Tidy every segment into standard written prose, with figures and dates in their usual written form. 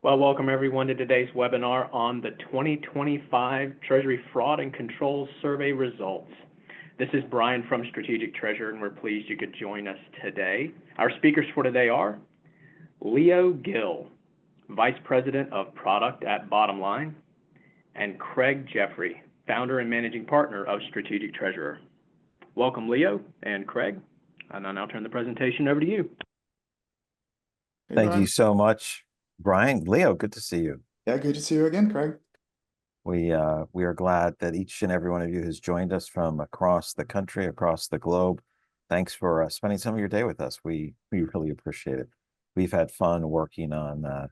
Well, welcome everyone to today's webinar on the 2025 Treasury Fraud and Controls Survey results. This is Brian from Strategic Treasure, and we're pleased you could join us today. Our speakers for today are Leo Gill, Vice President of Product at Bottomline, and Craig Jeffery, Founder and Managing Partner of Strategic Treasurer. Welcome, Leo and Craig, and I'll now turn the presentation over to you. Hey, Thank Brian. you so much, Brian. Leo, good to see you. Yeah, good to see you again, Craig. We are glad that each and every one of you has joined us from across the country, across the globe. Thanks for spending some of your day with us. We really appreciate it. We've had fun working on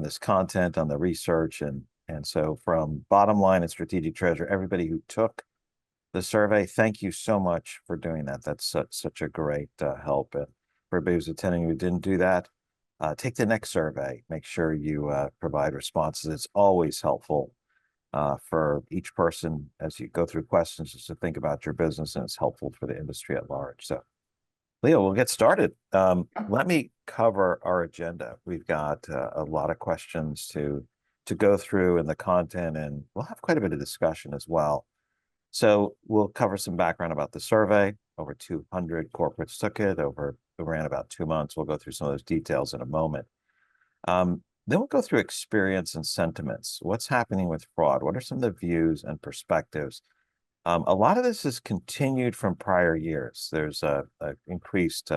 this content, on the research, and so from Bottomline and Strategic Treasure, everybody who took the survey, thank you so much for doing that. That's such a great help. And for everybody who's attending who didn't do that, take the next survey. Make sure you provide responses. It's always helpful for each person as you go through questions just to think about your business, and it's helpful for the industry at large. So, Leo, we'll get started. Let me cover our agenda. We've got a lot of questions to go through in the content, and we'll have quite a bit of discussion as well. So we'll cover some background about the survey. Over 200 corporates took it. It ran about 2 months. We'll go through some of those details in a moment. Then we'll go through experience and sentiments. What's happening with fraud? What are some of the views and perspectives? A lot of this is continued from prior years. There's a increased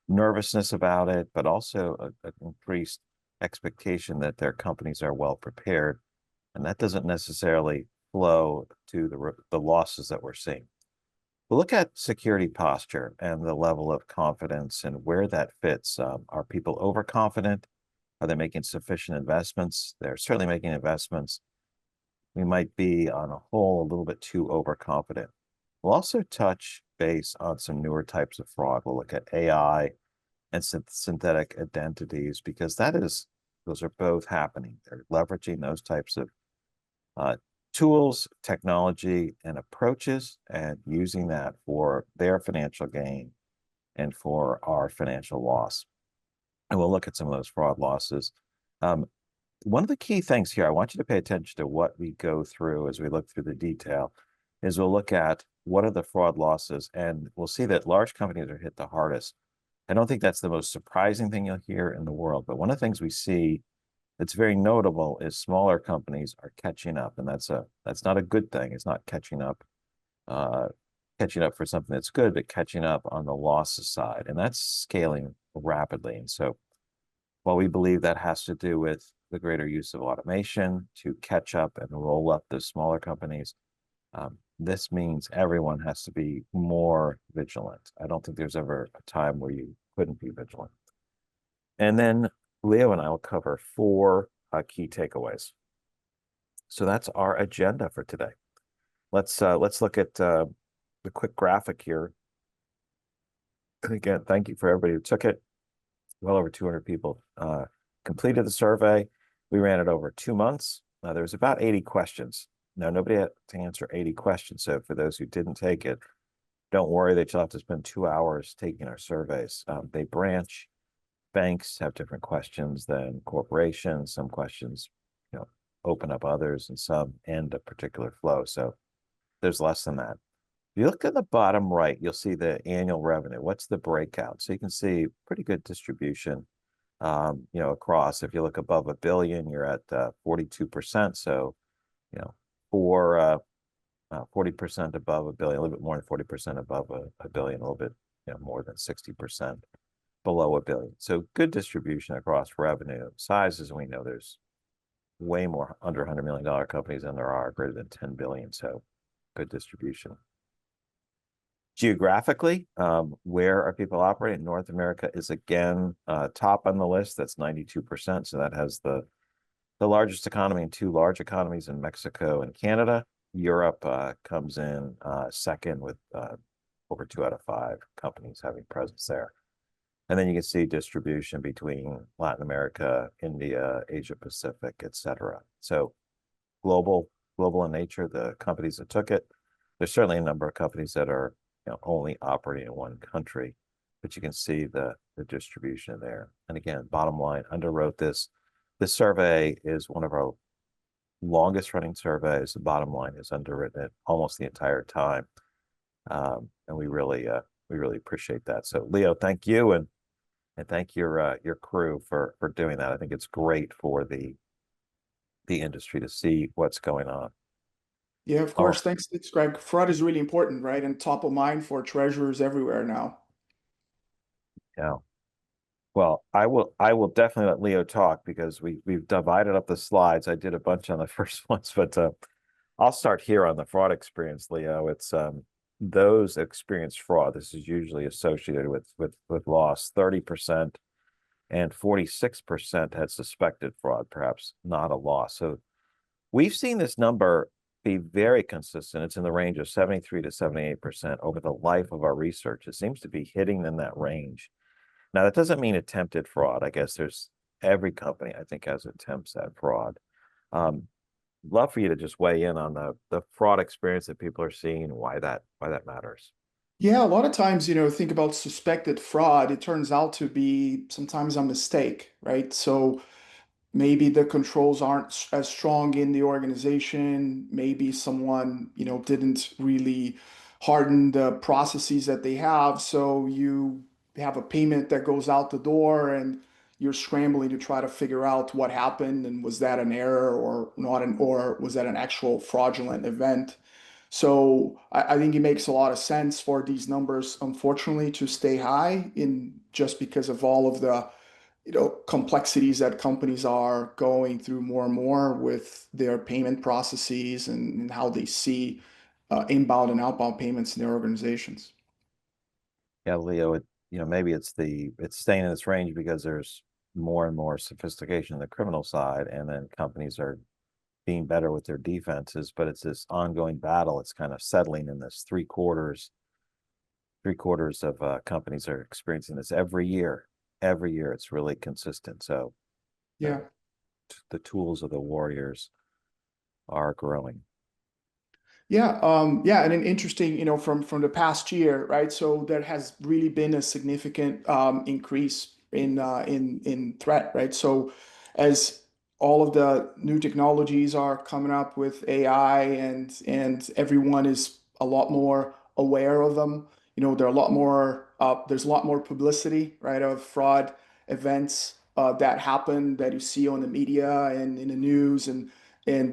nervousness about it, but also an increased expectation that their companies are well prepared. And that doesn't necessarily flow to the losses that we're seeing. We'll look at security posture and the level of confidence and where that fits. Are people overconfident? Are they making sufficient investments? They're certainly making investments. We might be on a whole a little bit too overconfident. We'll also touch base on some newer types of fraud. We'll look at AI and synthetic identities, because those are both happening. They're leveraging those types of tools, technology, and approaches, and using that for their financial gain and for our financial loss. And we'll look at some of those fraud losses. One of the key things here, I want you to pay attention to what we go through as we look through the detail, is we'll look at what are the fraud losses, and we'll see that large companies are hit the hardest. I don't think that's the most surprising thing you'll hear in the world, but one of the things we see that's very notable is smaller companies are catching up, and that's not a good thing. It's not catching up for something that's good, but catching up on the losses side, and that's scaling rapidly. And so, while we believe that has to do with the greater use of automation to catch up and roll up the smaller companies, this means everyone has to be more vigilant. I don't think there's ever a time where you couldn't be vigilant. And then Leo and I will cover 4 key takeaways. So that's our agenda for today. Let's look at the quick graphic here. And again, thank you for everybody who took it. Well over 200 people completed the survey. We ran it over 2 months. There was about 80 questions. Now, nobody had to answer 80 questions. So for those who didn't take it, don't worry that you'll have to spend 2 hours taking our surveys. They branch. Banks have different questions than corporations. Some questions, open up others, and some end a particular flow. So there's less than that. If you look at the bottom right, you'll see the annual revenue. What's the breakout? So you can see pretty good distribution, across. If you look above $1 billion, you're at 42%. So, for 40% above $1 billion, a little bit more than 40% above $1 billion, a little bit, more than 60% below $1 billion. So good distribution across revenue sizes. We know there's way more under $100 million companies than there are greater than 10 billion. So good distribution. Geographically, where are people operating? North America is again top on the list. That's 92%. So that has the largest economy and 2 large economies in Mexico and Canada. Europe comes in second with over 2 out of 5 companies having presence there. And then you can see distribution between Latin America, India, Asia Pacific, etc. So global in nature, the companies that took it. There's certainly a number of companies that are only operating in one country, but you can see the distribution there. And again, Bottomline underwrote this This survey is one of our longest running surveys. The Bottomline is underwritten it almost the entire time. And we really appreciate that. So Leo, thank you, and thank your crew for doing that. I think it's great for the industry to see what's going on. Yeah, of All right. course. Thanks, Greg. Fraud is really important, right? And top of mind for treasurers everywhere now. Yeah. Well, I will definitely let Leo talk because we've divided up the slides. I did a bunch on the first ones, but I'll start here on the fraud experience, Leo. It's those experienced fraud. This is usually associated with loss. 30% and 46% had suspected fraud, perhaps not a loss. So we've seen this number be very consistent. It's in the range of 73 to 78% over the life of our research. It seems to be hitting in that range. Now, that doesn't mean attempted fraud. I guess there's every company, I think, has attempts at fraud. Love for you to just weigh in on the fraud experience that people are seeing and why that matters. Yeah, a lot of times, think about suspected fraud. It turns out to be sometimes a mistake, right? So maybe the controls aren't as strong in the organization. Maybe someone, didn't really harden the processes that they have. So you have a payment that goes out the door and you're scrambling to try to figure out what happened and was that an error or not or was that an actual fraudulent event? So I think it makes a lot of sense for these numbers, unfortunately, to stay high in just because of all of the complexities that companies are going through more and more with their payment processes and how they see inbound and outbound payments in their organizations. Yeah, Leo, maybe it's staying in this range because there's more and more sophistication in the criminal side, and then companies are being better with their defenses, but it's this ongoing battle. It's kind of settling in this three quarters of companies are experiencing this every year. Every year, it's really consistent. So Yeah. the tools of the warriors are growing. Yeah, and an interesting, from the past year, right? So there has really been a significant increase in threat, right? So as all of the new technologies are coming up with AI and everyone is a lot more aware of them, there are a lot more there's a lot more publicity, right, of fraud events that happen that you see on the media and in the news and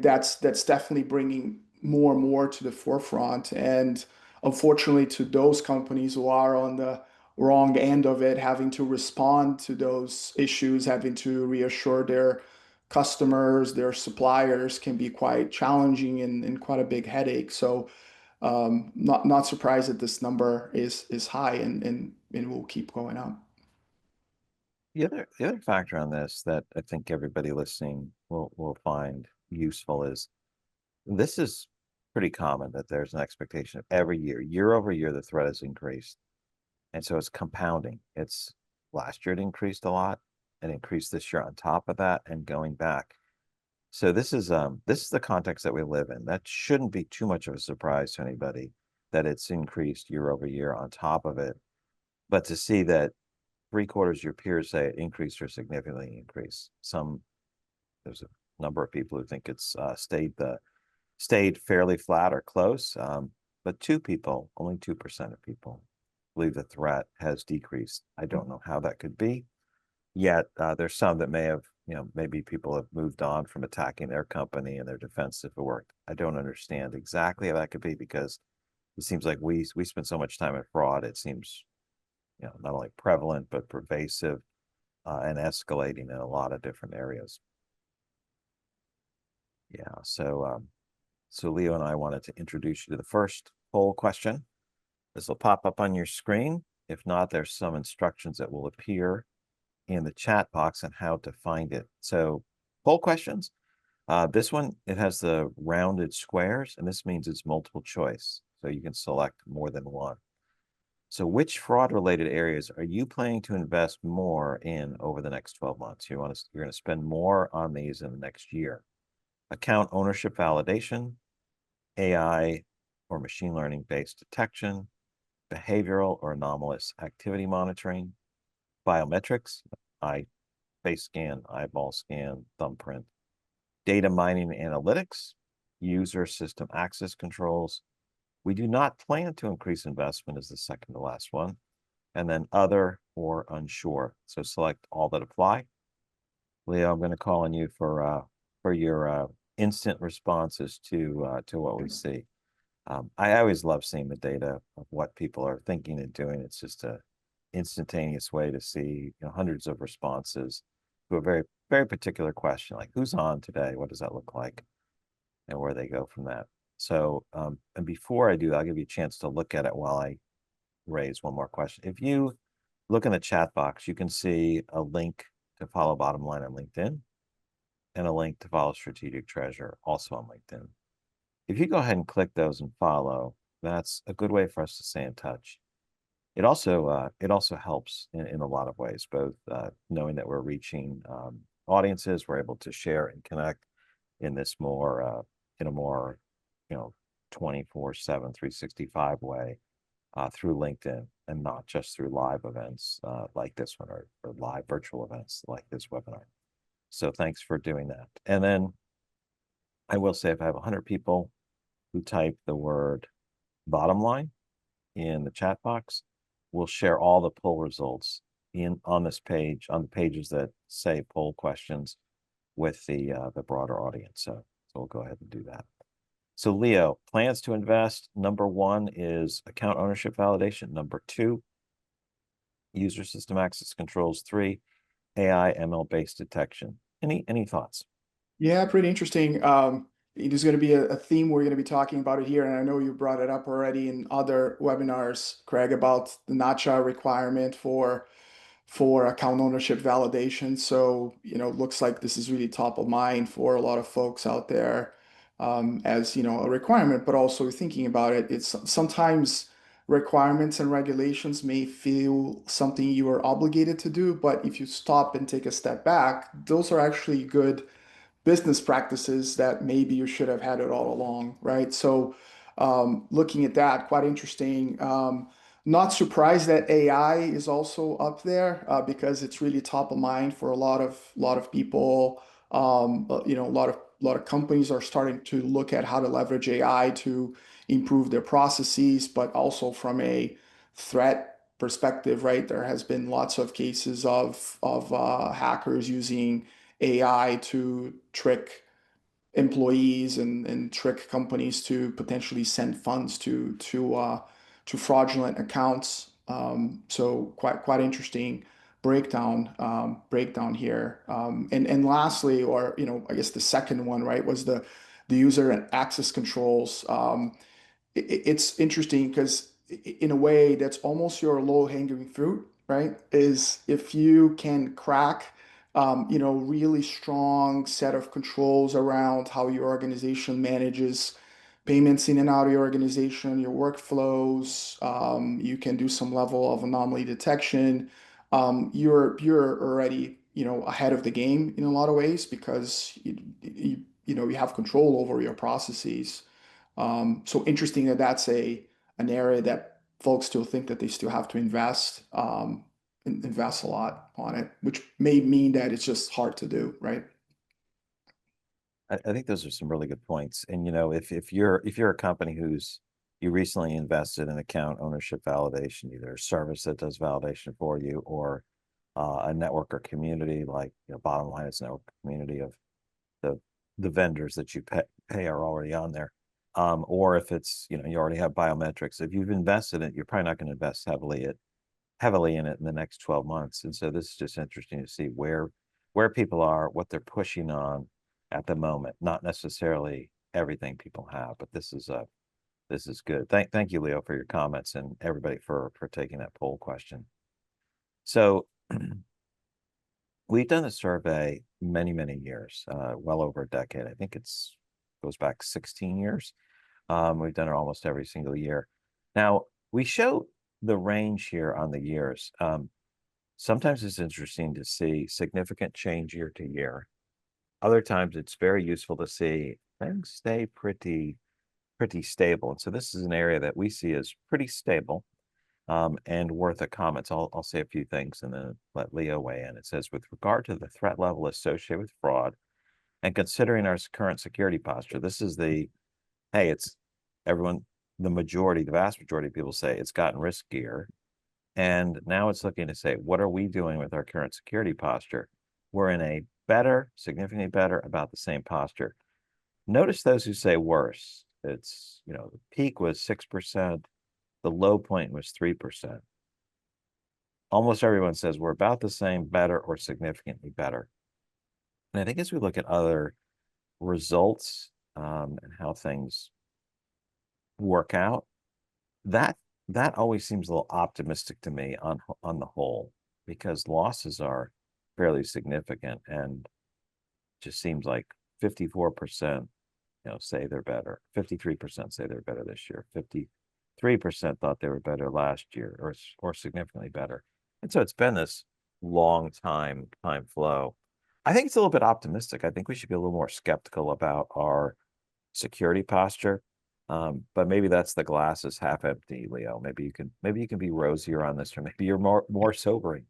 that's definitely bringing more and more to the forefront. And unfortunately, to those companies who are on the wrong end of it, having to respond to those issues, having to reassure their customers, their suppliers can be quite challenging and quite a big headache. So not surprised that this number is high and will keep going up. The other factor on this that I think everybody listening will find useful is this is pretty common that there's an expectation of every year over year, the threat has increased. And so it's compounding. It's last year it increased a lot and increased this year on top of that and going back. So this is the context that we live in. That shouldn't be too much of a surprise to anybody that it's increased year over year on top of it. But to see that three-quarters of your peers say it increased or significantly increased. There's a number of people who think it's stayed fairly flat or close. But only 2% of people believe the threat has decreased. I don't know how that could be. Yet there's some that may have, maybe people have moved on from attacking their company and their defensive work. I don't understand exactly how that could be because it seems like we spend so much time in fraud. It seems, not only prevalent but pervasive and escalating in a lot of different areas. Yeah. So Leo and I wanted to introduce you to the first poll question. This will pop up on your screen. If not, there's some instructions that will appear in the chat box on how to find it. So poll questions. This one, it has the rounded squares, and this means it's multiple choice. So you can select more than one. So which fraud-related areas are you planning to invest more in over the next 12 months? You're going to spend more on these in the next year. Account ownership validation, AI or machine learning-based detection, behavioral or anomalous activity monitoring, biometrics, eye face scan, eyeball scan, thumbprint, data mining analytics, user system access controls. We do not plan to increase investment is the second to last one. And then other or unsure. So select all that apply. Leo, I'm going to call on you for your instant responses to what we see. I always love seeing the data of what people are thinking and doing. It's just a instantaneous way to see hundreds of responses to a very, very particular question, like who's on today? What does that look like? And where they go from that. So, and before I do that, I'll give you a chance to look at it while I raise one more question. If you look in the chat box, you can see a link to follow Bottomline on LinkedIn and a link to follow Strategic Treasure also on LinkedIn. If you go ahead and click those and follow, that's a good way for us to stay in touch. It also helps in a lot of ways, both knowing that we're reaching audiences, we're able to share and connect in this more in a more 24/7, 365 way through LinkedIn and not just through live events like this one or live virtual events like this webinar. So thanks for doing that. And then I will say if I have 100 people who type the word Bottomline in the chat box, we'll share all the poll results on this page, on the pages that say poll questions with the broader audience. So we'll go ahead and do that. So Leo, plans to invest. Number one is account ownership validation. Number two, user system access controls. Three, AI ML based detection. Any thoughts? Yeah, pretty interesting. It is going to be a theme we're going to be talking about it here, and I know you brought it up already in other webinars, Craig, about the NACHA requirement for account ownership validation. So, looks like this is really top of mind for a lot of folks out there, as, a requirement, but also thinking about it. It's sometimes requirements and regulations may feel something you are obligated to do, but if you stop and take a step back, those are actually good business practices that maybe you should have had it all along, right? So, looking at that, quite interesting. Not surprised that AI is also up there because it's really top of mind for a lot of people. A lot of companies are starting to look at how to leverage AI to improve their processes, but also from a threat perspective, right? There has been lots of cases of hackers using AI to trick employees and trick companies to potentially send funds to fraudulent accounts. So quite interesting breakdown here. And lastly, or I guess the second one, right, was the user and access controls. It's interesting because in a way that's almost your low-hanging fruit, right? Is if you can crack really strong set of controls around how your organization manages payments in and out of your organization, your workflows. You can do some level of anomaly detection. You're already ahead of the game in a lot of ways because you have control over your processes. So interesting that that's an area that folks still think that they still have to invest a lot on it, which may mean that it's just hard to do, right? I think those are some really good points. And if you're a company you recently invested in account ownership validation, either a service that does validation for you or a network or community like Bottomline is a network community of the vendors that you pay are already on there. Or if it's you already have biometrics. If you've invested in it, you're probably not going to invest heavily in it in the next 12 months. And so this is just interesting to see where people are, what they're pushing on at the moment, not necessarily everything people have, but this is good. Thank you, Leo, for your comments and everybody for taking that poll question. So we've done a survey many, many years, well over a decade. I think goes back 16 years. We've done it almost every single year. Now we show the range here on the years. Sometimes it's interesting to see significant change year to year. Other times it's very useful to see things stay pretty stable. And so this is an area that we see as pretty stable. and worth a comment. So I'll say a few things and then let Leo weigh in. It says, with regard to the threat level associated with fraud and considering our current security posture, this is the, hey, it's everyone, the vast majority of people say it's gotten riskier. And now it's looking to say, what are we doing with our current security posture? We're in a better, significantly better, about the same posture. Notice those who say worse. It's, the peak was 6%. The low point was 3%. Almost everyone says we're about the same, better, or significantly better. And I think as we look at other results and how things work out, that always seems a little optimistic to me on the whole, because losses are fairly significant, and just seems like 54% say they're better, 53% say they're better this year, 53% thought they were better last year, or significantly better. And so it's been this long time flow. I think it's a little bit optimistic. I think we should be a little more skeptical about our security posture. But maybe that's the glass is half empty, Leo. Maybe you can be rosier on this, or maybe you're more sobering.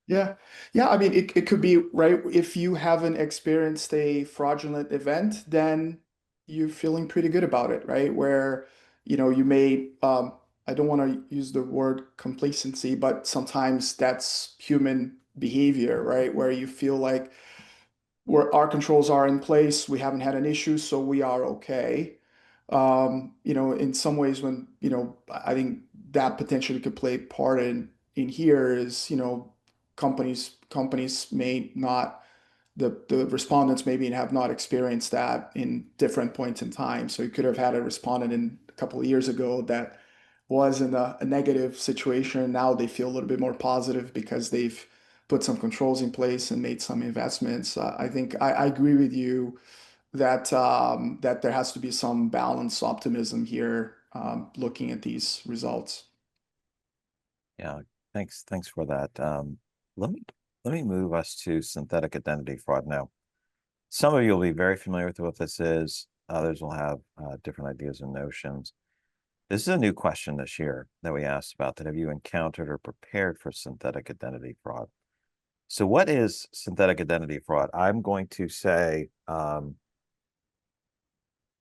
Yeah. Yeah. I mean, it could be, right. If you haven't experienced a fraudulent event, then you're feeling pretty good about it, right? Where, you may, I don't want to use the word complacency, but sometimes that's human behavior, right? Where you feel like our controls are in place, we haven't had an issue, so we are okay. In some ways when, I think that potentially could play part in here is, companies may not, the respondents maybe have not experienced that in different points in time. So you could have had a respondent in a couple of years ago that was in a negative situation. Now they feel a little bit more positive because they've put some controls in place and made some investments. I think I agree with you that that there has to be some balanced optimism here, looking at these results. Yeah, thanks for that. Let me move us to synthetic identity fraud now. Some of you will be very familiar with what this is. Others will have different ideas and notions. This is a new question this year that we asked about, that have you encountered or prepared for synthetic identity fraud? So what is synthetic identity fraud? I'm going to say,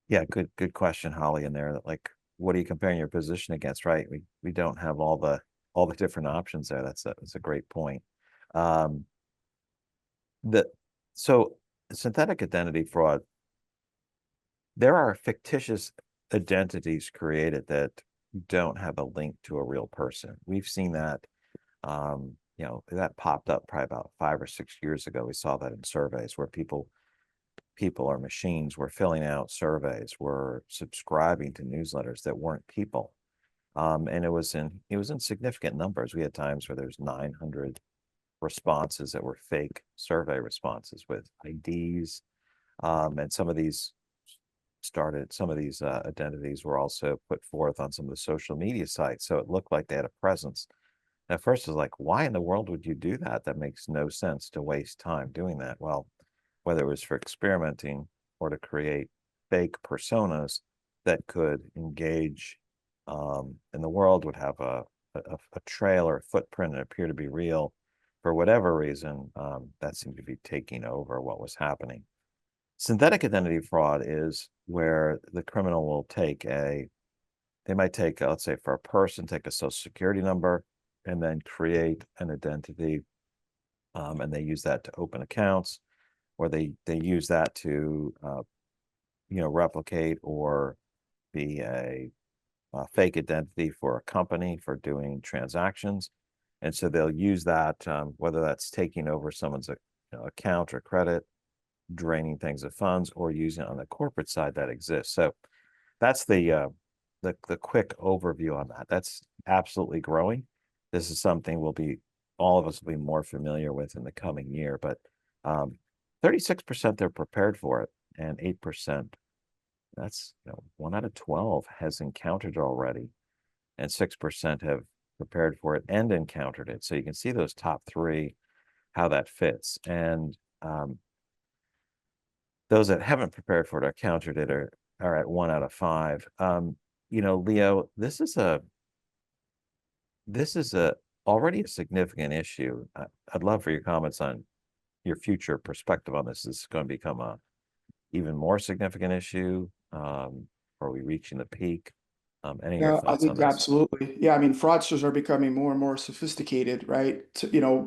yeah, good question, Holly, in there. That, like, what are you comparing your position against, right? We don't have all the different options there. That's a great point. So synthetic identity fraud, there are fictitious identities created that don't have a link to a real person. We've seen that, that popped up probably about 5 or 6 years ago. We saw that in surveys where people or machines were filling out surveys, were subscribing to newsletters that weren't people. And it was in significant numbers. We had times where there's 900 responses that were fake survey responses with IDs. And some of these identities were also put forth on some of the social media sites. So it looked like they had a presence. And at first, it was like, why in the world would you do that? That makes no sense to waste time doing that. Well, whether it was for experimenting or to create fake personas that could engage in the world, would have a trail or a footprint and appear to be real, for whatever reason, that seemed to be taking over what was happening. Synthetic identity fraud is where the criminal will they might take, let's say for a person, take a social security number and then create an identity. And they use that to open accounts, or they use that to, replicate or be a fake identity for a company for doing transactions. And so they'll use that, whether that's taking over someone's account or credit, draining things of funds, or using it on the corporate side that exists. So that's the quick overview on that. That's absolutely growing. This is something all of us will be more familiar with in the coming year, but 36% they're prepared for it, and 8%, that's 1 out of 12 has encountered it already, and 6% have prepared for it and encountered it. So you can see those top 3, how that fits. And those that haven't prepared for it or encountered it are at 1 out of 5. Leo, this is this is already a significant issue. I'd love for your comments on your future perspective on this. Is this going to become a even more significant issue? Are we reaching the peak? Any of your Yeah, I thoughts on think this? absolutely. Yeah, I mean, fraudsters are becoming more and more sophisticated, right?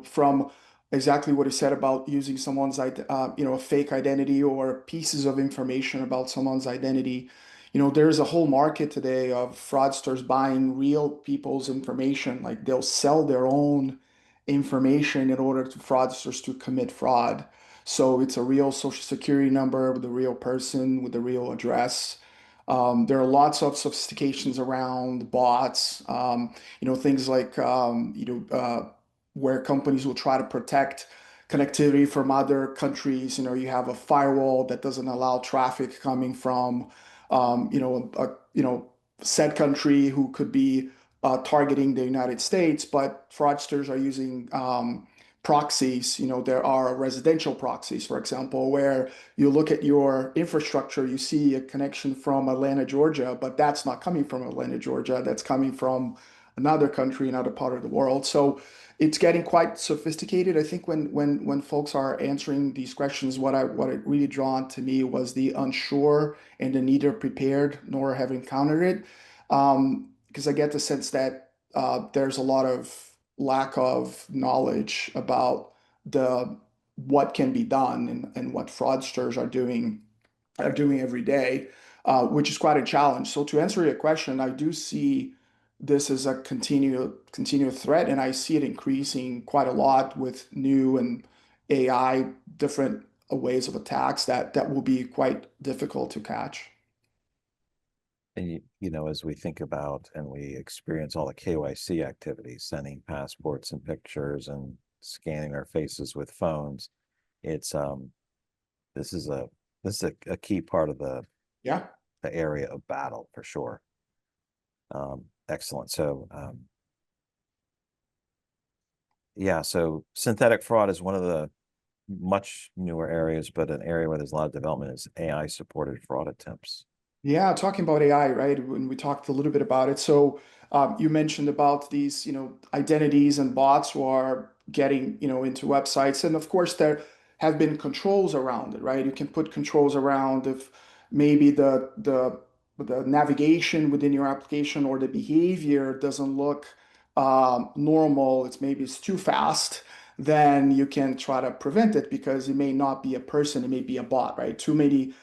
From exactly what he said about using someone's, a fake identity or pieces of information about someone's identity. There's a whole market today of fraudsters buying real people's information. Like they'll sell their own information in order to fraudsters to commit fraud. So it's a real social security number with a real person with a real address. There are lots of sophistications around bots, things like, where companies will try to protect connectivity from other countries. You have a firewall that doesn't allow traffic coming from, said country who could be targeting the United States, but fraudsters are using proxies. There are residential proxies, for example, where you look at your infrastructure, you see a connection from Atlanta, Georgia, but that's not coming from Atlanta, Georgia. That's coming from another country, another part of the world. So it's getting quite sophisticated. I think when folks are answering these questions, what it really drawn to me was the unsure and the neither prepared nor have encountered it. Because I get the sense that there's a lot of lack of knowledge about the what can be done and what fraudsters are doing every day, which is quite a challenge. So to answer your question, I do see this as a continued threat, and I see it increasing quite a lot with new and AI different ways of attacks that will be quite difficult to catch. And as we think about and we experience all the KYC activities, sending passports and pictures and scanning our faces with phones, it's this is a a key part of Yeah. the area of battle for sure. Excellent. So yeah, so synthetic fraud is one of the much newer areas, but an area where there's a lot of development is AI supported fraud attempts. Yeah, talking about AI, right? When we talked a little bit about it. So you mentioned about these, identities and bots who are getting, into websites. And of course, there have been controls around it, right? You can put controls around if maybe the navigation within your application or the behavior doesn't look normal. It's too fast. Then you can try to prevent it because it may not be a person, it may be a bot, right? Too many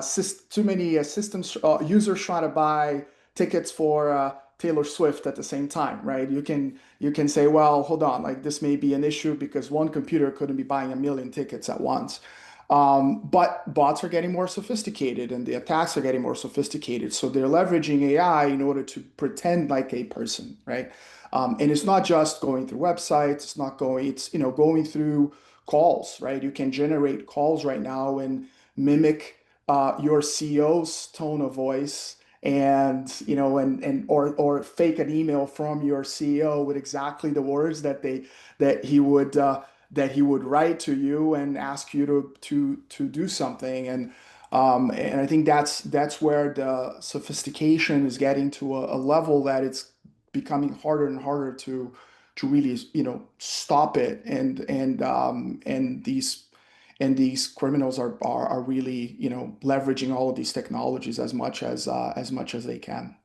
systems users trying to buy tickets for Taylor Swift at the same time, right? You can say, well, hold on, like this may be an issue because one computer couldn't be buying a million tickets at once. But bots are getting more sophisticated and the attacks are getting more sophisticated. So they're leveraging AI in order to pretend like a person, right? And it's not just going through websites, it's going through calls, right? You can generate calls right now and mimic your CEO's tone of voice or fake an email from your CEO with exactly the words that he would write to you and ask you to do something. And I think that's where the sophistication is getting to a level that it's becoming harder and harder to really stop it. And these criminals are really leveraging all of these technologies as much as they can.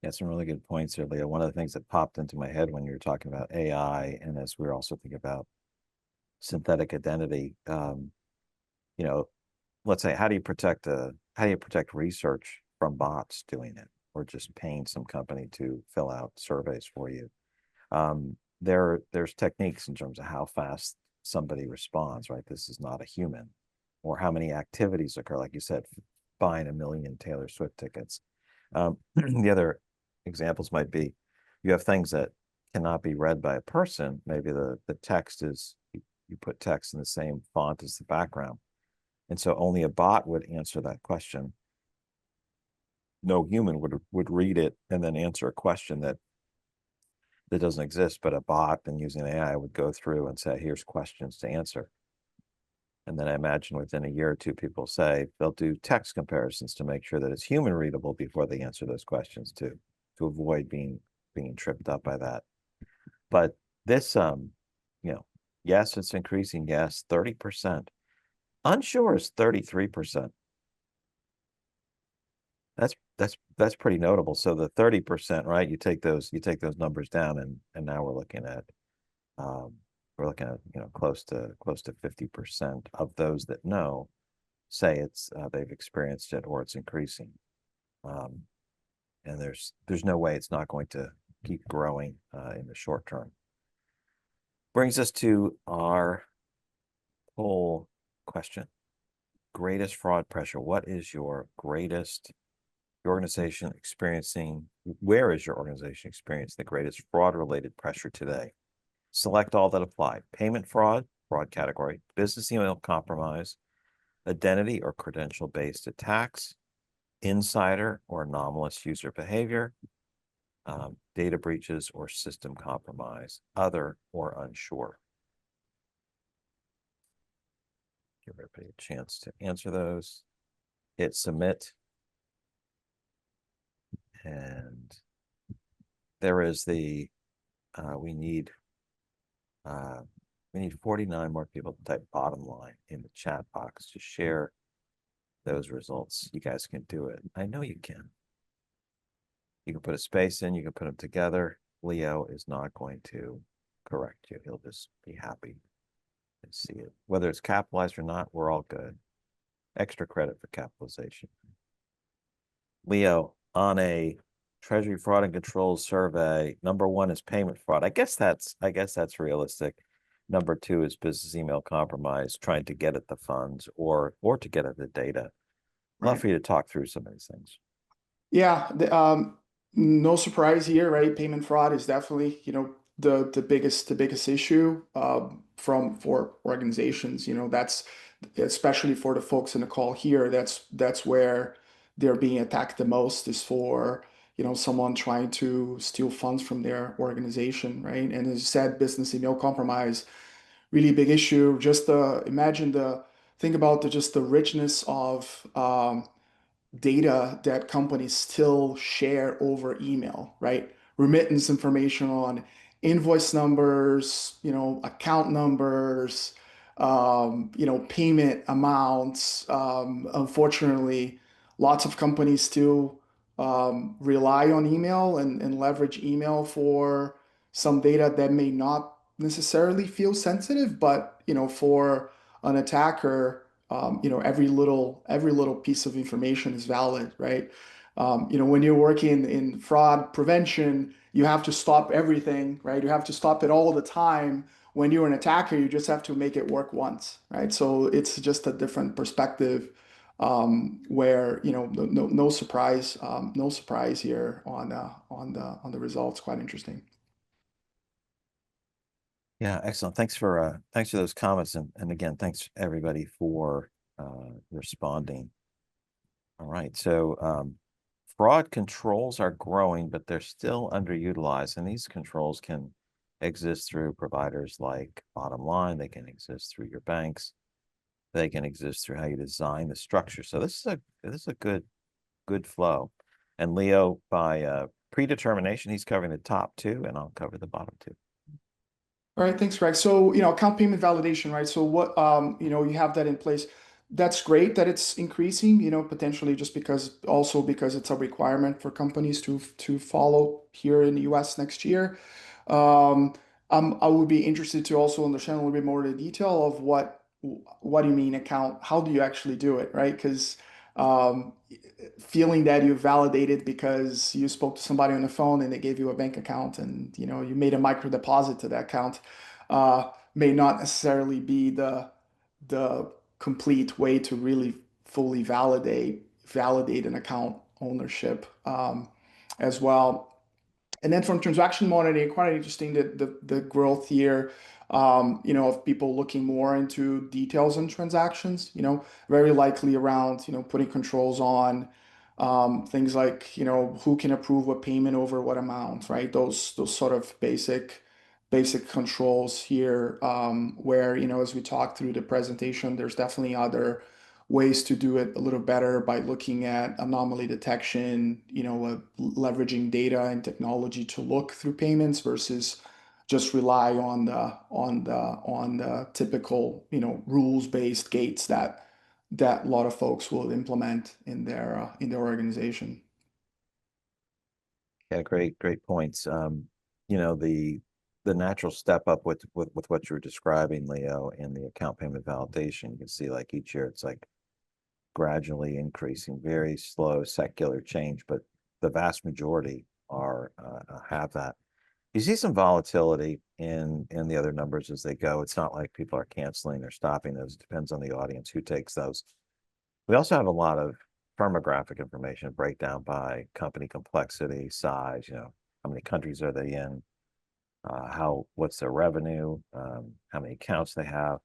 Yeah, some really good points here, Leo. One of the things that popped into my head when you were talking about AI, and as we are also thinking about synthetic identity, you know, let's say, how do you protect research from bots doing it, or just paying some company to fill out surveys for you? There's techniques in terms of how fast somebody responds, right? This is not a human, or how many activities occur, like you said, buying a million Taylor Swift tickets. The other examples might be you have things that cannot be read by a person. Maybe the text is you put text in the same font as the background. And so only a bot would answer that question. No human would read it and then answer a question that doesn't exist, but a bot and using AI would go through and say, here's questions to answer. And then I imagine within a year or two, people say they'll do text comparisons to make sure that it's human readable before they answer those questions too, to avoid being being tripped up by that. But this, yes, it's increasing. Yes, 30%. Unsure is 33%. That's pretty notable. So the 30%, right? You take those numbers down, and now we're looking at close to 50% of those that know say it's they've experienced it or it's increasing. And there's no way it's not going to keep growing in the short term. Brings us to our whole question. Greatest fraud pressure. What is your greatest organization experiencing? Where is your organization experiencing the greatest fraud-related pressure today? Select all that apply. Payment fraud category, business email compromise, identity or credential-based attacks, insider or anomalous user behavior, data breaches or system compromise, other or unsure. Give everybody a chance to answer those. Hit submit. And there is the, we need 49 more people to type bottom line in the chat box to share those results. You guys can do it. I know you can. You can put a space in, you can put them together. Leo is not going to correct you. He'll just be happy and see it. Whether it's capitalized or not, we're all good. Extra credit for capitalization. Leo, on a Treasury Fraud and Controls Survey, number 1 is payment fraud. I guess that's realistic. Number 2 is business email compromise, trying to get at the funds or to get at the data. I'd love for you to talk through some of these things. Yeah, no surprise here, right? Payment fraud is definitely, the biggest issue for organizations. That's especially for the folks in the call here. That's where they're being attacked the most, is for someone trying to steal funds from their organization, right? And as you said, business email compromise, really big issue. Just think about just the richness of data that companies still share over email, right? Remittance information on invoice numbers, account numbers, payment amounts. Unfortunately, lots of companies still rely on email and leverage email for some data that may not necessarily feel sensitive, but for an attacker, every little piece of information is valid, right? When you're working in fraud prevention, you have to stop everything, right? You have to stop it all the time. When you're an attacker, you just have to make it work once, right? So it's just a different perspective, where no surprise here on the results. Quite interesting. Yeah, excellent. Thanks for those comments, and again, thanks everybody for responding. All right, so fraud controls are growing, but they're still underutilized, and these controls can exist through providers like Bottomline. They can exist through your banks. They can exist through how you design the structure. So this is a good flow. And Leo, by predetermination, he's covering the top 2, and I'll cover the bottom 2. All right, thanks, Greg. So, account payment validation, right? So what, you have that in place. That's great that it's increasing, potentially just because it's a requirement for companies to follow here in the US next year. I would be interested to also understand a little bit more the detail of what do you mean account? How do you actually do it, right? Because feeling that you validated because you spoke to somebody on the phone and they gave you a bank account, and you made a micro deposit to that account, may not necessarily be the complete way to really fully validate an account ownership, as well. And then from transaction monitoring, quite interesting that the growth here, of people looking more into details and transactions, very likely around, putting controls on things like, who can approve a payment over what amount, right? Those sort of basic controls here, where, as we talk through the presentation, there's definitely other ways to do it a little better by looking at anomaly detection, leveraging data and technology to look through payments versus just rely on the typical, rules-based gates that a lot of folks will implement in their organization. Yeah, great points. The natural step up with what you were describing, Leo, in the account payment validation, you can see like each year it's like gradually increasing, very slow secular change, but the vast majority are have that. You see some volatility in the other numbers as they go. It's not like people are canceling or stopping those. It depends on the audience who takes those. We also have a lot of firmographic information breakdown by company complexity, size, how many countries are they in, what's their revenue, how many accounts they have.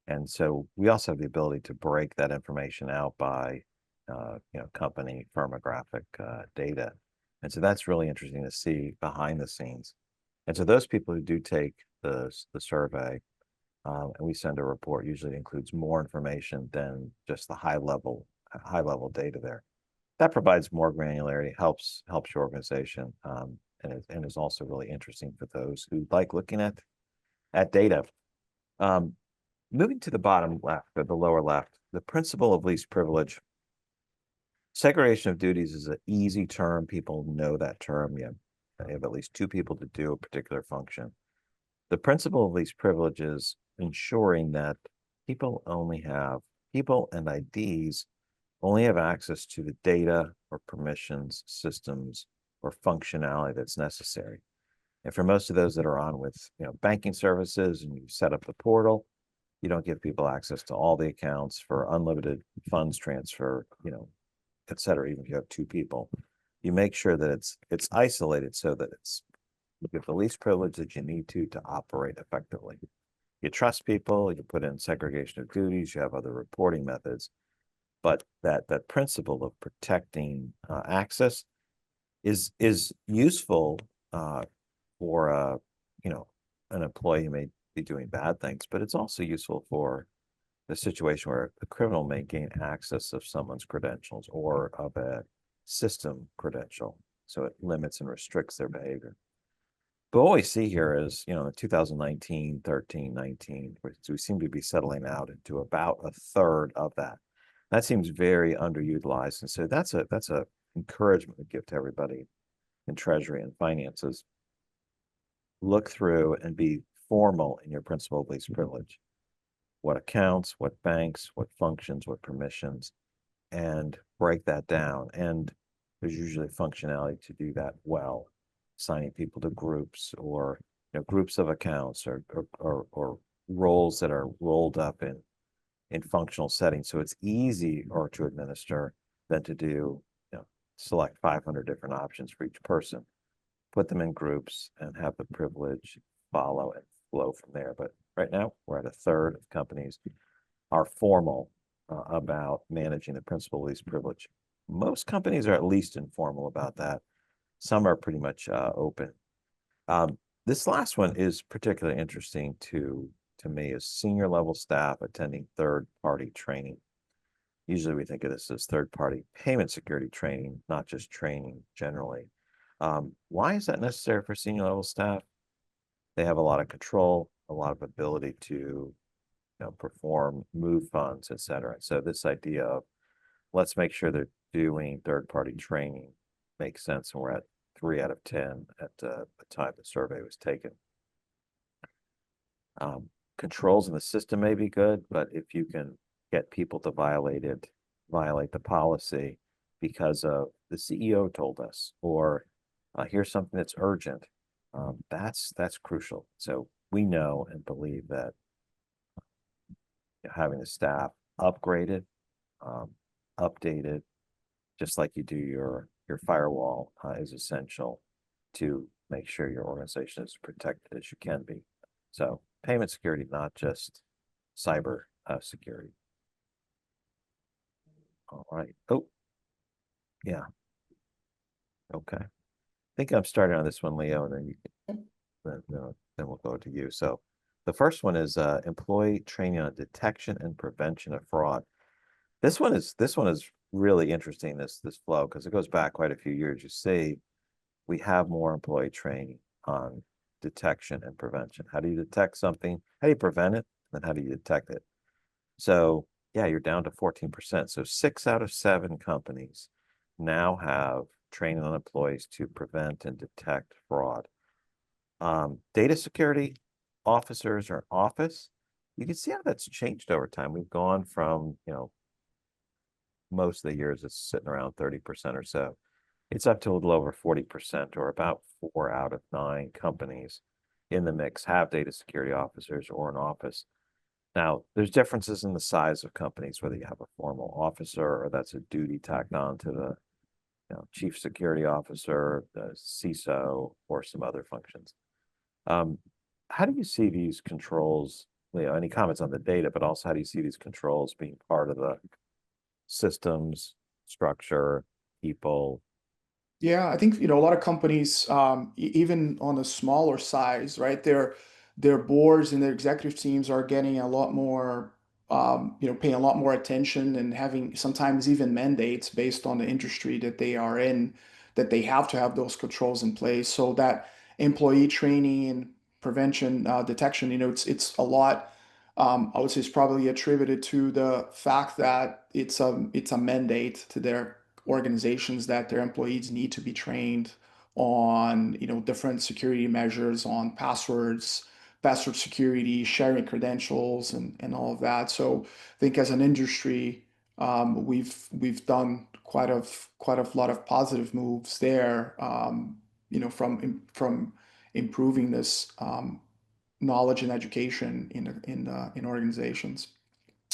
And so we also have the ability to break that information out by, company firmographic data. And so that's really interesting to see behind the scenes. And so those people who do take the survey, and we send a report, usually includes more information than just the high level data there. That provides more granularity, helps your organization, and is also really interesting for those who like looking at data. Moving to the bottom left or the lower left, the principle of least privilege. Segregation of duties is an easy term. People know that term. You have at least two people to do a particular function. The principle of least privilege is ensuring that people and IDs only have access to the data or permissions, systems, or functionality that's necessary. And for most of those that are on with banking services and you set up the portal, you don't give people access to all the accounts for unlimited funds transfer, et cetera, even if you have two people. You make sure that it's isolated so that you give the least privilege that you need to operate effectively. You trust people, you put in segregation of duties, you have other reporting methods, but that principle of protecting access is useful for an employee who may be doing bad things, but it's also useful for the situation where a criminal may gain access of someone's credentials or of a system credential, so it limits and restricts their behavior. But what we see here is, in 2019, 13, 19, we seem to be settling out into about a third of that. That seems very underutilized. And so that's a encouragement to give to everybody in Treasury and finances. Look through and be formal in your principle of least privilege. What accounts, what banks, what functions, what permissions, and break that down. And there's usually functionality to do that well, assigning people to groups or groups of accounts or roles that are rolled up in functional settings. So it's easy to administer than to do, select 500 different options for each person, put them in groups and have the privilege follow and flow from there. But right now we're at a third of companies are formal about managing the principle of least privilege. Most companies are at least informal about that. Some are pretty much open. This last one is particularly interesting to me, is senior level staff attending third-party training. Usually we think of this as third-party payment security training, not just training generally. Why is that necessary for senior level staff? They have a lot of control, a lot of ability to perform, move funds, et cetera. So this idea of let's make sure they're doing third-party training makes sense, and we're at 3 out of 10 at the time the survey was taken. Controls in the system may be good, but if you can get people to violate the policy because of the CEO told us, or here's something that's urgent, that's crucial. So we know and believe that having the staff upgraded, updated, just like you do your firewall, is essential to make sure your organization is protected as you can be. So payment security, not just cyber security. All right. Oh, yeah. Okay. I think I'm starting on this one, Leo, and then you can, then we'll go to you. So the first one is employee training on detection and prevention of fraud. This one is really interesting, this flow, because it goes back quite a few years. You see, we have more employee training on detection and prevention. How do you detect something? How do you prevent it? And how do you detect it? So yeah, you're down to 14%. So 6 out of 7 companies now have training on employees to prevent and detect fraud. Data security officers or office, you can see how that's changed over time. We've gone from, most of the years it's sitting around 30% or so. It's up to a little over 40%, or about 4 out of 9 companies in the mix have data security officers or an office. Now, there's differences in the size of companies, whether you have a formal officer or that's a duty tacked on to the chief security officer, the CISO, or some other functions. How do you see these controls? Any comments on the data, but also how do you see these controls being part of the systems, structure, people? Yeah, I think, a lot of companies, even on a smaller size, right? Their boards and their executive teams are getting a lot more, paying a lot more attention and having sometimes even mandates based on the industry that they are in, that they have to have those controls in place. So that employee training and prevention, detection, it's a lot. I would say it's probably attributed to the fact that it's a mandate to their organizations that their employees need to be trained on, different security measures, on passwords, password security, sharing credentials, and all of that. So I think as an industry, we've done quite a lot of positive moves there. From improving this knowledge and education in organizations.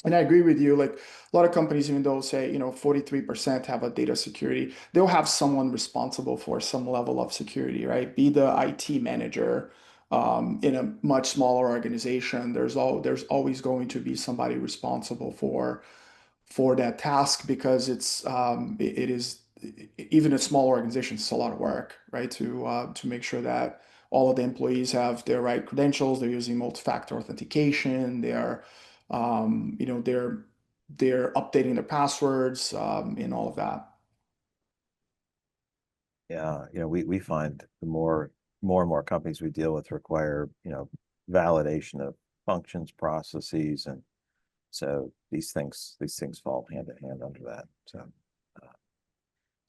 And I agree with you. Like a lot of companies, even though say, 43% have a data security, they'll have someone responsible for some level of security, right? Be the IT manager. In a much smaller organization, there's always going to be somebody responsible for that task, because it is, even a small organization, it's a lot of work, right? To make sure that all of the employees have their right credentials, they're using multi-factor authentication, they're updating their passwords, and all of that. Yeah, we find the more and more companies we deal with require, validation of functions, processes, and so these things fall hand in hand under that.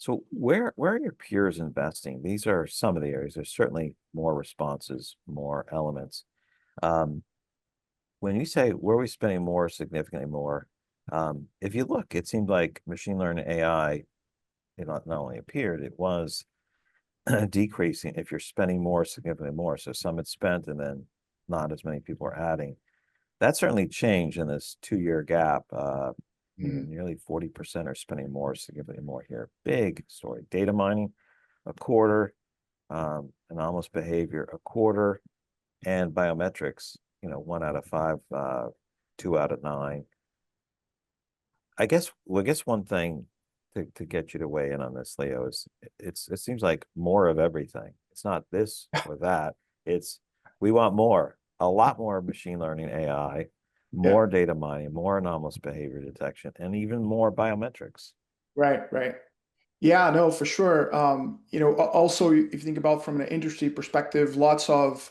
So where are your peers investing? These are some of the areas. There's certainly more responses, more elements. When you say where are we spending more, significantly more, if you look, it seemed like machine learning AI, it not only appeared, it was decreasing if you're spending more, significantly more. So some had spent and then not as many people are adding. That certainly changed in this 2-year gap. Mhm. Nearly 40% are spending more, significantly more here. Big story. Data mining, a quarter, anomalous behavior, a quarter, and biometrics, 1 out of 5, 2 out of 9. I guess one thing to get you to weigh in on this, Leo, is it seems like more of everything. It's not this or that. It's we want more, a lot more machine learning AI, Yeah. more data mining, more anomalous behavior detection, and even more biometrics. Right, right. Yeah, no, for sure. Also, if you think about from an industry perspective, lots of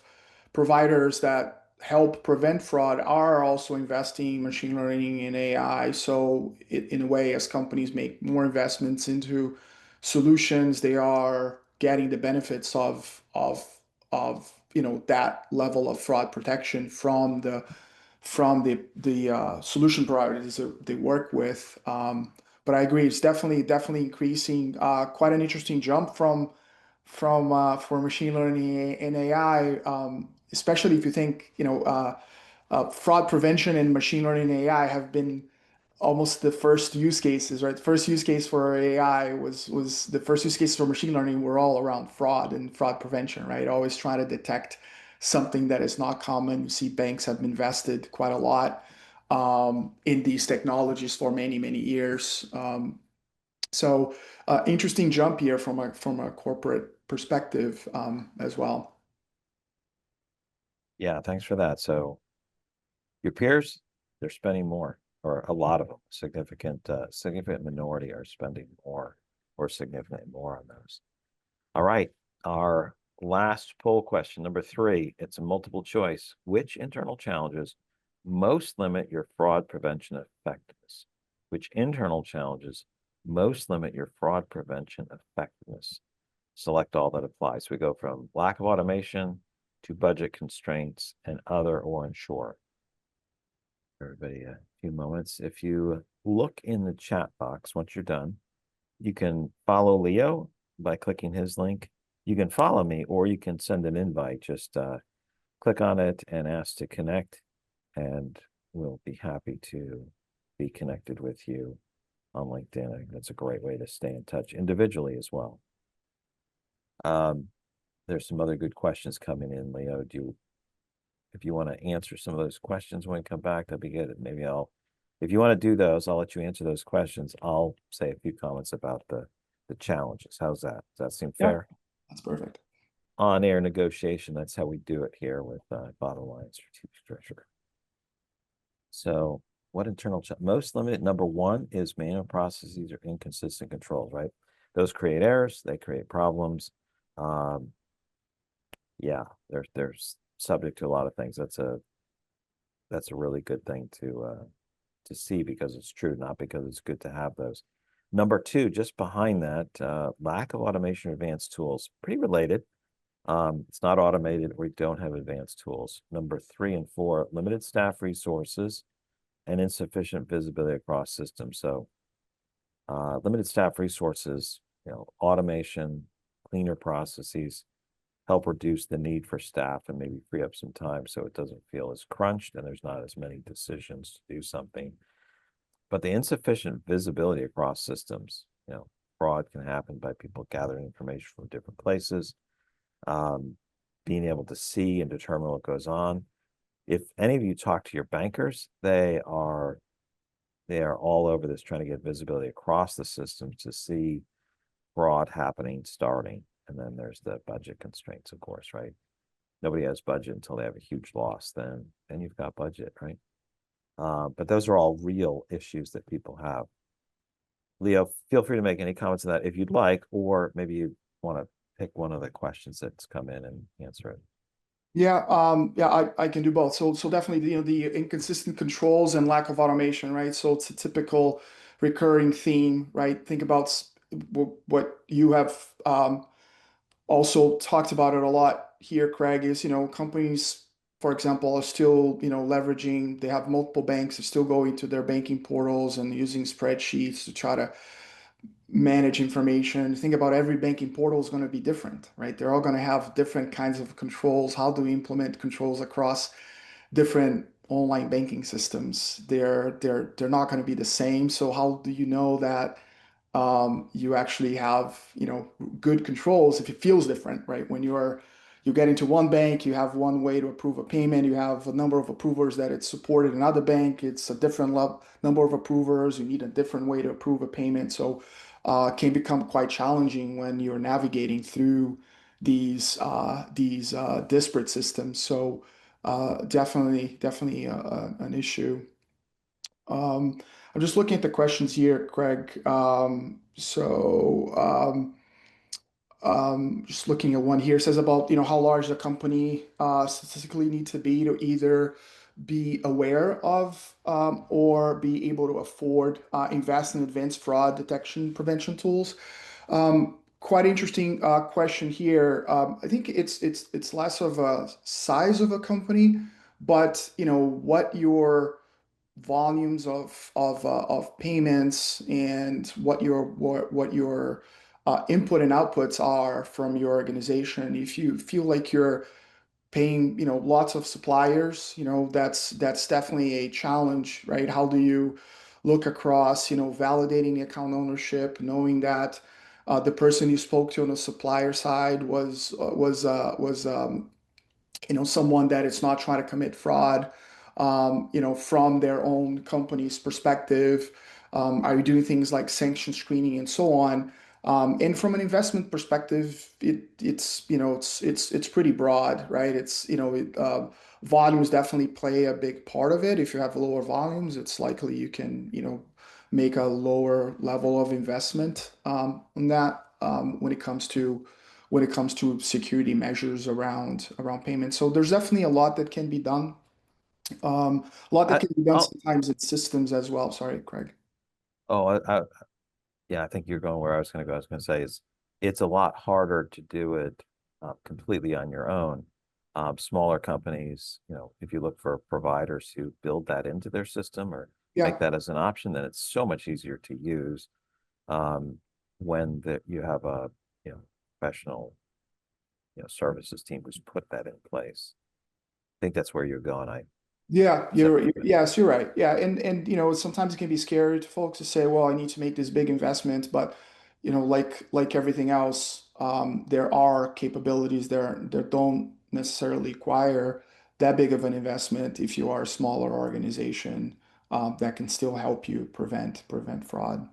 providers that help prevent fraud are also investing in machine learning and AI. So, in a way, as companies make more investments into solutions, they are getting the benefits of that level of fraud protection from the solution providers that they work with. But I agree, it's definitely increasing. Quite an interesting jump from for machine learning and AI, especially if you think, fraud prevention and machine learning and AI have been almost the first use cases, right? The first use case for AI was the first use case for machine learning were all around fraud and fraud prevention, right? Always trying to detect something that is not common. You see banks have invested quite a lot in these technologies for many, many years. Interesting jump here from a corporate perspective, as well. Yeah, thanks for that. So your peers, they're spending more. or a lot of them, significant minority are spending more or significantly more on those. All right, our last poll question, number 3, it's a multiple choice. Which internal challenges most limit your fraud prevention effectiveness? Which internal challenges most limit your fraud prevention effectiveness? Select all that applies. We go from lack of automation to budget constraints and other or unsure. Everybody, a few moments. If you look in the chat box, once you're done, you can follow Leo by clicking his link. You can follow me, or you can send an invite. Just click on it and ask to connect, and we'll be happy to be connected with you on LinkedIn. I think that's a great way to stay in touch individually as well. There's some other good questions coming in, Leo. If you want to answer some of those questions when we come back, that'd be good. Maybe if you want to do those, I'll let you answer those questions. I'll say a few comments about the challenges. How's that? Does that seem fair? That's perfect. On-air negotiation, that's how we do it here with Bottomline Strategic Treasurer. So what internal most limited? Number 1 is manual processes or inconsistent controls, right? Those create errors, they create problems. Yeah, they're subject to a lot of things. That's a really good thing to see because it's true, not because it's good to have those. Number 2, just behind that, lack of automation or advanced tools, pretty related. It's not automated, or we don't have advanced tools. Number 3 and 4, limited staff resources and insufficient visibility across systems. So limited staff resources, automation, cleaner processes help reduce the need for staff and maybe free up some time so it doesn't feel as crunched and there's not as many decisions to do something. But the insufficient visibility across systems, fraud can happen by people gathering information from different places, being able to see and determine what goes on. If any of you talk to your bankers, they are all over this, trying to get visibility across the systems to see fraud happening, starting. And then there's the budget constraints, of course, right? Nobody has budget until they have a huge loss. Then you've got budget, right? But those are all real issues that people have. Leo, feel free to make any comments on that if you'd like, or maybe you want to pick one of the questions that's come in and answer it. Yeah, I can do both. So definitely, the inconsistent controls and lack of automation, right? So it's a typical recurring theme, right? Think about what you have also talked about it a lot here, Craig, is, companies, for example, are still, leveraging, they have multiple banks, are still going to their banking portals and using spreadsheets to try to manage information. Think about every banking portal is going to be different, right? They're all going to have different kinds of controls. How do we implement controls across different online banking systems? They're not going to be the same. So how do you know that you actually have, good controls if it feels different, right? When you get into one bank, you have one way to approve a payment. You have a number of approvers that it's supported. In another bank, it's a different number of approvers. You need a different way to approve a payment. So it can become quite challenging when you're navigating through these disparate systems. So definitely an issue. I'm just looking at the questions here, Craig. Just looking at one here, it says about, how large the company statistically need to be to either be aware of or be able to afford invest in advanced fraud detection prevention tools. Quite interesting question here. I think it's less of a size of a company, but what your volumes of payments and what your input and outputs are from your organization. If you feel like you're paying, lots of suppliers, that's definitely a challenge, right? How do you look across, validating the account ownership, knowing that the person you spoke to on the supplier side was someone that is not trying to commit fraud, from their own company's perspective. Are you doing things like sanction screening and so on? And from an investment perspective, it's pretty broad, right? It's, volumes definitely play a big part of it. If you have lower volumes, it's likely you can, make a lower level of investment on that when it comes to security measures around payments. So there's definitely a lot that can be done. A lot that I, can be done I'll, sometimes in systems as well. Sorry, Craig. oh, yeah, I think you're going where I was going to go. I was going to say is it's a lot harder to do it completely on your own. Smaller companies, if you look for providers who build that into their system or make Yeah. that as an option, then it's so much easier to use um, when you have a professional services team who's put that in place. I think that's where you're going. Yeah, Separate. yes, you're right. Yeah, and sometimes it can be scary to folks to say, well, I need to make this big investment, but like everything else, there are capabilities there that don't necessarily require that big of an investment if you are a smaller organization, that can still help you prevent fraud.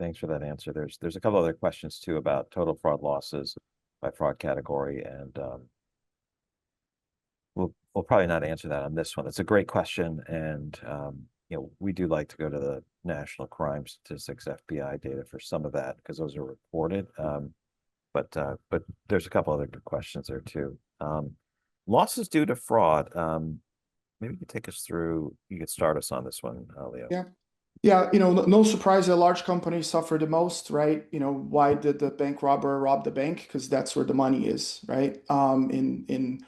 Thanks for that answer. There's a couple other questions too about total fraud losses by fraud category, and we'll probably not answer that on this one. It's a great question, and we do like to go to the National Crime Statistics FBI data for some of that because those are reported. But there's a couple other good questions there too. Losses due to fraud. Maybe you could take us through. You could start us on this one, Leo. Yeah. Yeah, no surprise that large companies suffer the most, right? Why did the bank robber rob the bank? Because that's where the money is, right? In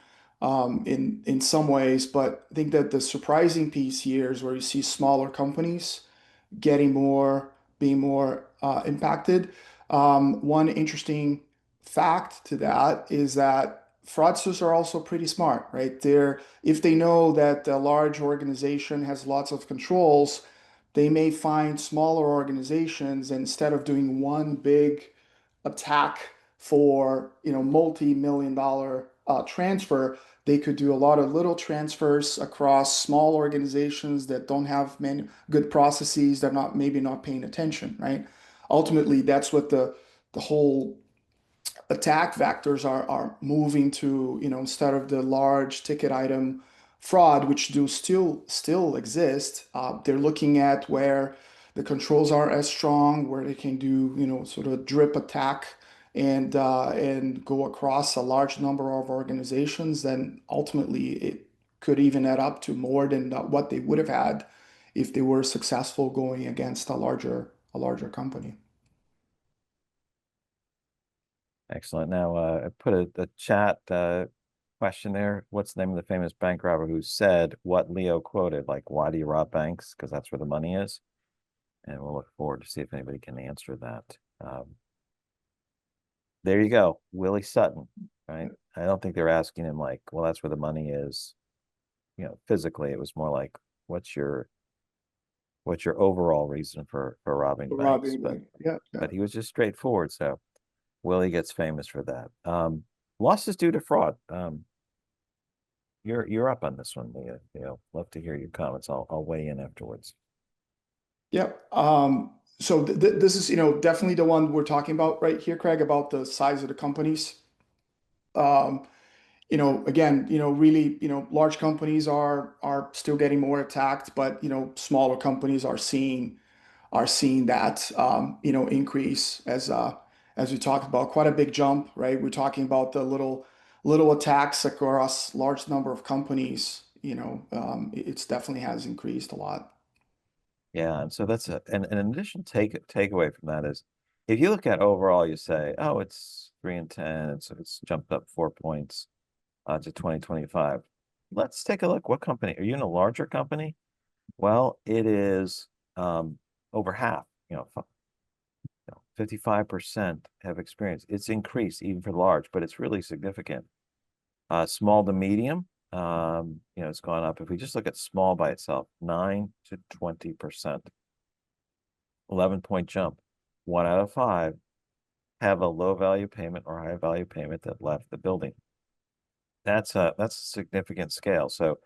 some ways, but I think that the surprising piece here is where you see smaller companies being more impacted. One interesting fact to that is that fraudsters are also pretty smart, right? If they know that a large organization has lots of controls, they may find smaller organizations, and instead of doing one big attack for multi-million dollar transfer, they could do a lot of little transfers across small organizations that don't have many good processes. They're maybe not paying attention, right? Ultimately, that's what the whole attack vectors are moving to, instead of the large ticket item fraud, which do still exist. They're looking at where the controls are as strong, where they can do, sort of drip attack and go across a large number of organizations. Then ultimately it could even add up to more than what they would have had if they were successful going against a larger company. Excellent. Now, I put a chat question there. What's the name of the famous bank robber who said what Leo quoted? Like, why do you rob banks? Because that's where the money is. And we'll look forward to see if anybody can answer that. There you go, Willie Sutton, right? I don't think they're asking him like, well, that's where the money is. Physically, it was more like, what's your overall reason for robbing banks? Robbing them. Yeah, yeah. But he was just straightforward. So Willie gets famous for that. Losses due to fraud. You're up on this one, Leo. Love to hear your comments. I'll weigh in afterwards. Yep. So this is, definitely the one we're talking about right here, Craig, about the size of the companies. Um, again, really, large companies are still getting more attacked, but smaller companies are seeing that increase as we talked about, quite a big jump, right? We're talking about the little attacks across large number of companies. It's definitely has increased a lot. Yeah, and so that's an additional takeaway from that is if you look at overall, you say, oh, it's 3 and 10, it's jumped up 4 points to 2025. Let's take a look. What company? Are you in a larger company? Well, it is over half, 55% have experienced. It's increased even for large, but it's really significant. Small to medium, it's gone up. If we just look at small by itself, 9 to 20%, 11-point jump. 1 out of 5 have a low value payment or high value payment that left the building. That's a significant scale. So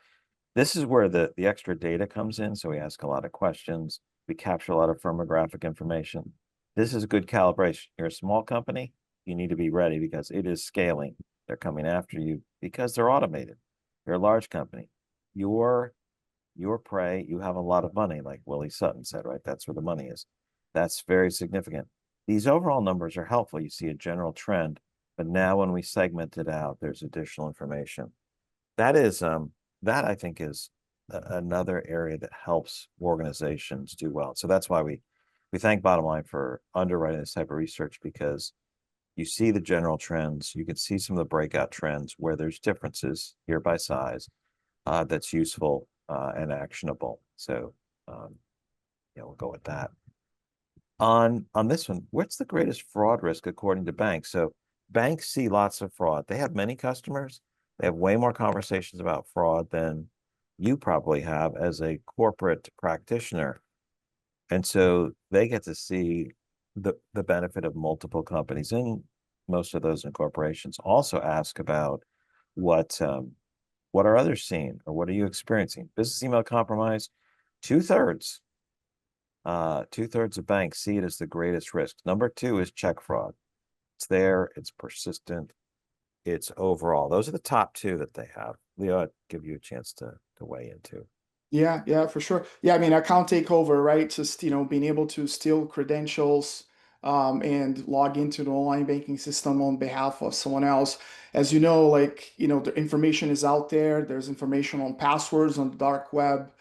this is where the extra data comes in. So we ask a lot of questions. We capture a lot of firmographic information. This is good calibration. You're a small company, you need to be ready because it is scaling. They're coming after you because they're automated. You're a large company. Your prey, you have a lot of money, like Willie Sutton said, right? That's where the money is. That's very significant. These overall numbers are helpful. You see a general trend, but now when we segment it out, there's additional information. That I think is another area that helps organizations do well. So that's why we thank Bottomline for underwriting this type of research, because you see the general trends, you can see some of the breakout trends where there's differences here by size, that's useful and actionable. So we'll go with that. On this one, what's the greatest fraud risk according to banks? So banks see lots of fraud. They have many customers. They have way more conversations about fraud than you probably have as a corporate practitioner. And so they get to see the benefit of multiple companies, and most of those in corporations also ask about what are others seeing, or what are you experiencing? Business email compromise, two-thirds of banks see it as the greatest risk. Number two is check fraud. It's there, it's persistent, it's overall. Those are the top two that they have. Leo, I'd give you a chance to weigh into. Yeah, for sure. Yeah, I mean, account takeover, right? Just, being able to steal credentials and log into the online banking system on behalf of someone else. As you know, the information is out there. There's information on passwords on the dark web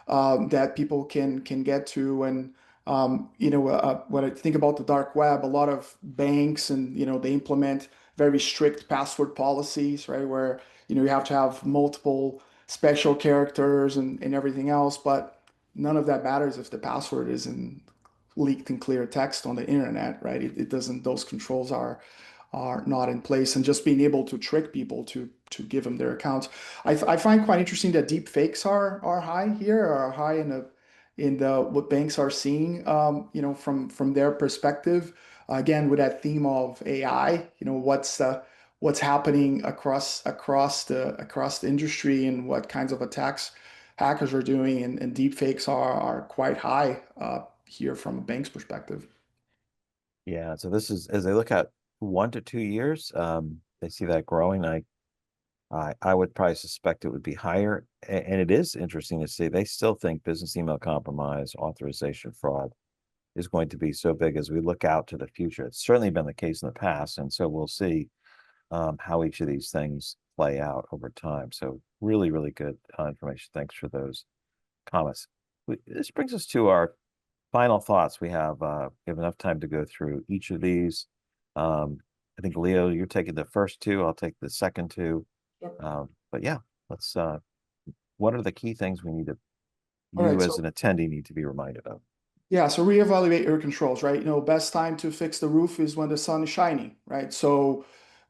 that people can get to. And, when I think about the dark web, a lot of banks and, they implement very strict password policies, right? Where, you have to have multiple special characters and everything else, but none of that matters if the password isn't leaked in clear text on the internet, right? It doesn't, those controls are not in place, and just being able to trick people to give them their accounts. I find quite interesting that deep fakes are high here, are high in the what banks are seeing, from their perspective. Again, with that theme of AI, what's happening across the industry, and what kinds of attacks hackers are doing, and deep fakes are quite high here from a bank's perspective. Yeah, so this is, as they look at 1 to 2 years, they see that growing. I would probably suspect it would be higher. And it is interesting to see they still think business email compromise, authorization fraud is going to be so big as we look out to the future. It's certainly been the case in the past, and so we'll see how each of these things play out over time. So really, really good information. Thanks for those comments. This brings us to our final thoughts. We have enough time to go through each of these. I think, Leo, you're taking the first two. I'll take the second two. Sure. But yeah, let's. What are the key things All right, you as so an attendee need to be reminded of? yeah, so reevaluate your controls, right? Best time to fix the roof is when the sun is shining, right? So,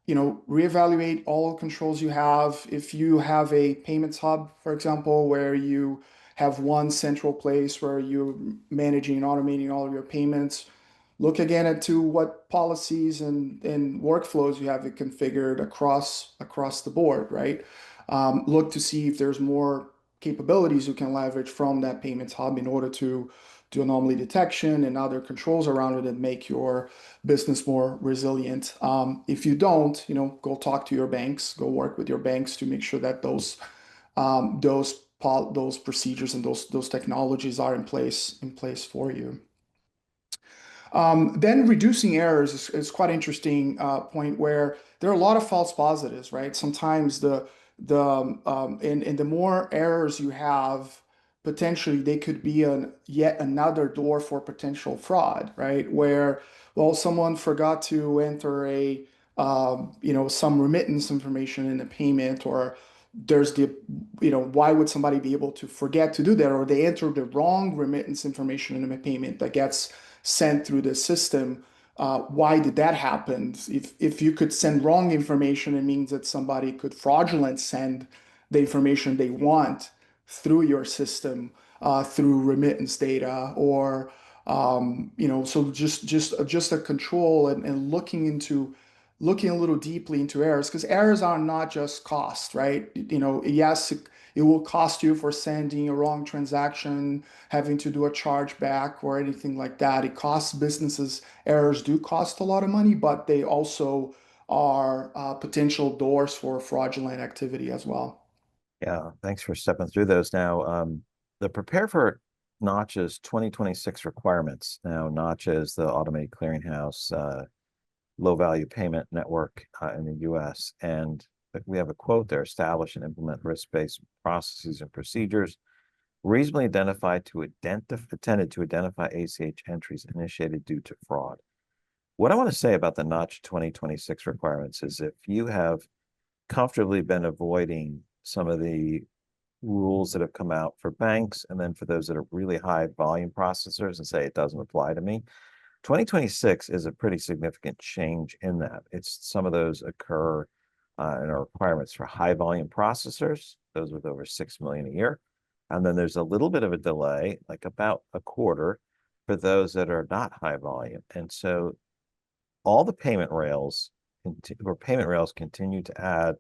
reevaluate all controls you have. If you have a payments hub, for example, where you have one central place where you're managing and automating all of your payments, look again into what policies and workflows you have it configured across the board, right? Look to see if there's more capabilities you can leverage from that payments hub in order to do anomaly detection and other controls around it and make your business more resilient. If you don't, go talk to your banks, go work with your banks to make sure that those procedures and those technologies are in place for you. Then reducing errors is quite interesting point where there are a lot of false positives, right? Sometimes the more errors you have, potentially they could be yet another door for potential fraud, right? Where, well, someone forgot to enter some remittance information in a payment, or there's why would somebody be able to forget to do that? Or they enter the wrong remittance information in a payment that gets sent through the system. Why did that happen? If you could send wrong information, it means that somebody could fraudulent send the information they want through your system, through remittance data, or so just a control, and looking a little deeply into errors, because errors are not just cost, right? Yes, it will cost you for sending a wrong transaction, having to do a chargeback or anything like that. It costs businesses. Errors do cost a lot of money, but they also are potential doors for fraudulent activity as well. Yeah, thanks for stepping through those. Now, the Prepare for Notch's 2026 requirements. Now, Notch is the automated clearinghouse, low value payment network in the US. And we have a quote there: establish and implement risk-based processes and procedures reasonably intended to identify ACH entries initiated due to fraud. What I want to say about the Notch 2026 requirements is if you have comfortably been avoiding some of the rules that have come out for banks, and then for those that are really high volume processors and say it doesn't apply to me, 2026 is a pretty significant change in that. It's some of those occur and are requirements for high volume processors, those with over 6 million a year. And then there's a little bit of a delay, like about a quarter, for those that are not high volume. And so all the payment rails continue to add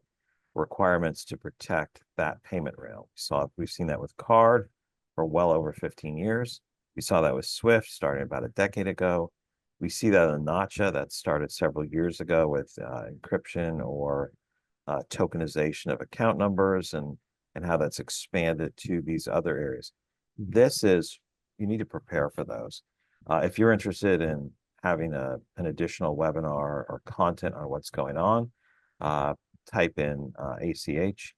requirements to protect that payment rail. We've seen that with card for well over 15 years. We saw that with Swift starting about a decade ago. We see that in Nacha that started several years ago with encryption or tokenization of account numbers, and how that's expanded to these other areas. You need to prepare for those. If you're interested in having an additional webinar or content on what's going on, type in ACH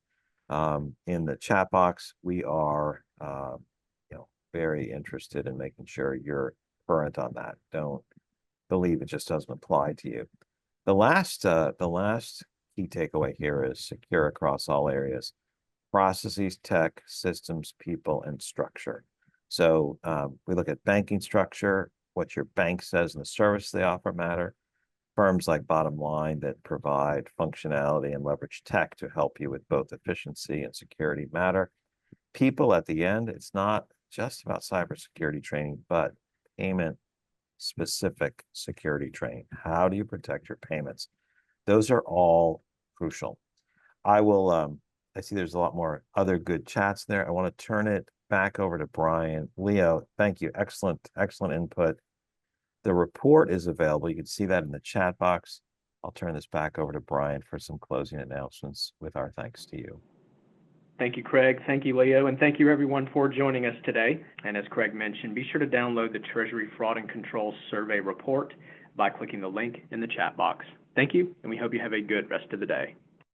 in the chat box. We are very interested in making sure you're current on that. Don't believe it just doesn't apply to you. The last key takeaway here is secure across all areas: processes, tech, systems, people, and structure. So we look at banking structure, what your bank says and the service they offer matter. Firms like Bottomline that provide functionality and leverage tech to help you with both efficiency and security matter. People at the end, it's not just about cybersecurity training, but payment specific security training. How do you protect your payments? Those are all crucial. I see there's a lot more other good chats there. I want to turn it back over to Brian. Leo, thank you. Excellent input. The report is available. You can see that in the chat box. I'll turn this back over to Brian for some closing announcements with our thanks to you. Thank you, Craig. Thank you, Leo. And thank you, everyone, for joining us today. And as Craig mentioned, be sure to download the Treasury Fraud and Controls Survey report by clicking the link in the chat box. Thank you, and we hope you have a good rest of the day.